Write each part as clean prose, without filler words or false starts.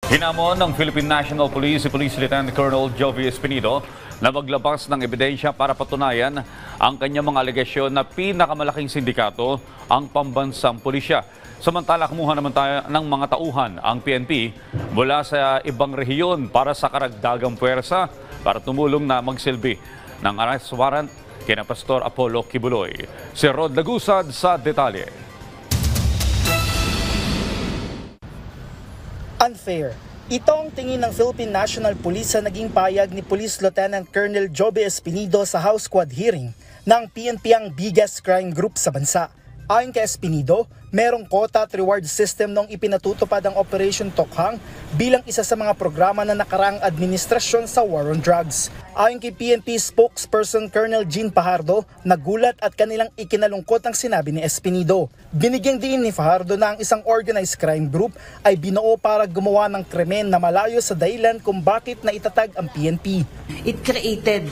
Hinamon ng Philippine National Police si Police Lieutenant Colonel Jovi Espinido na maglabas ng ebidensya para patunayan ang kanyang mga alegasyon na pinakamalaking sindikato ang pambansang pulisya. Samantala, kumuha naman tayo ng mga tauhan ang PNP mula sa ibang rehiyon para sa karagdagang puwersa para tumulong na magsilbi ng arrest warrant kina Pastor Apollo Kibuloy. Si Rod Lagusad sa detalye. Unfair. Ito ang tingin ng Philippine National Police sa naging payag ni Police Lieutenant Colonel Jovi Espinido sa House Quad hearing ng PNP ang biggest crime group sa bansa. Ayon kay Espinido, merong quota at reward system nung ipinatutupad ang Operation Tokhang bilang isa sa mga programa na nakaraang administrasyon sa war on drugs. Ayon kay PNP spokesperson Colonel Jean Fajardo, nagulat at kanilang ikinalungkot ang sinabi ni Espinido. Binigyang diin ni Fajardo na ang isang organized crime group ay binuo para gumawa ng krimen na malayo sa dahilan kung bakit naitatag ang PNP. It created,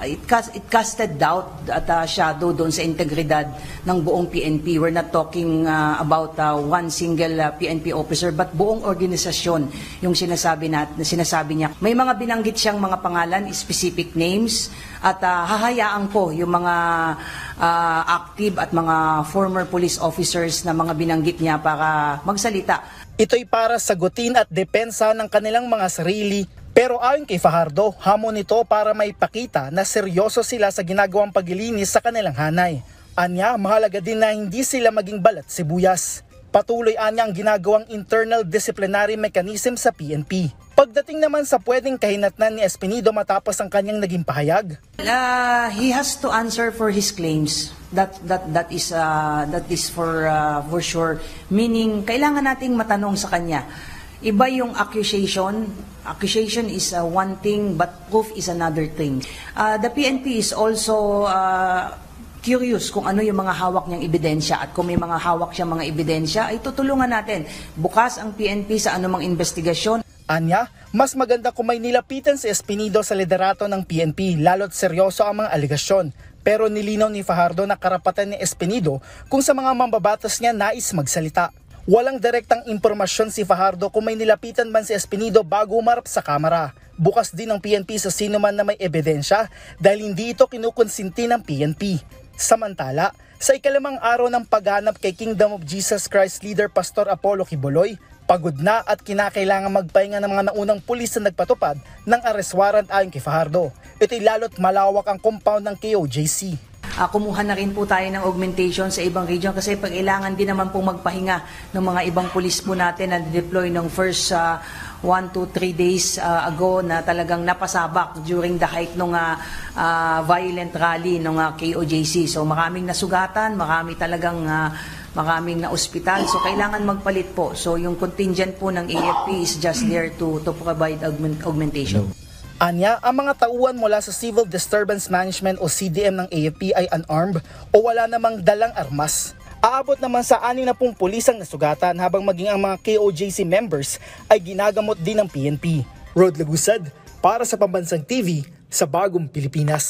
it casted doubt at shadow doon sa integridad ng buong PNP. We're not talking about one single PNP officer but buong organisasyon yung sinasabi niya. May mga binanggit siyang mga pangalan, specific names at hahayaan po yung mga active at mga former police officers na mga binanggit niya para magsalita. Ito'y para sagutin at depensa ng kanilang mga sarili. Pero ayon kay Fajardo, hamon nito para maipakita na seryoso sila sa ginagawang paglilinis sa kanilang hanay. Anya, mahalaga din na hindi sila maging balat sibuyas. Patuloy anya ang ginagawang internal disciplinary mechanism sa PNP. Pagdating naman sa pwedeng kahinatnan ni Espinido matapos ang kanyang naging pahayag, he has to answer for his claims. That is for sure. Meaning, kailangan nating matanong sa kanya. Iba yung accusation. Accusation is one thing, but proof is another thing. The PNP is also curious kung ano yung mga hawak niyang ebidensya at kung may mga hawak siyang mga ebidensya ay tutulungan natin. Bukas ang PNP sa anumang investigasyon. Anya, mas maganda kung may nilapitan si Espinido sa liderato ng PNP lalo't seryoso ang mga aligasyon. Pero nilinaw ni Fajardo na karapatan ni Espinido kung sa mga mambabatas niya nais magsalita. Walang direktang impormasyon si Fajardo kung may nilapitan man si Espinido bago umarap sa kamera. Bukas din ang PNP sa sino man na may ebidensya dahil hindi ito kinukonsinti ng PNP. Samantala, sa ikalimang araw ng paghanap kay Kingdom of Jesus Christ leader Pastor Apollo Kibuloy, pagod na at kinakailangan magpahinga ng mga naunang pulis na nagpatupad ng arrest warrant ayon kay Fajardo. Ito'y lalo't malawak ang compound ng KOJC. Kumuha na rin po tayo ng augmentation sa ibang region kasi pag-ilangan din naman pong magpahinga ng mga ibang pulis po natin na deploy ng first 1 to 3 days ago na talagang napasabak during the height ng violent rally ng KOJC. So maraming nasugatan, maraming na ospital. So kailangan magpalit po. So yung contingent po ng AFP is just there to provide augmentation. Anya, ang mga tauhan mula sa Civil Disturbance Management o CDM ng AFP ay unarmed o wala namang dalang armas. Aabot naman sa 60 pulis ang nasugatan habang maging ang mga KOJC members ay ginagamot din ng PNP. Rod Lagusad para sa Pambansang TV sa Bagong Pilipinas.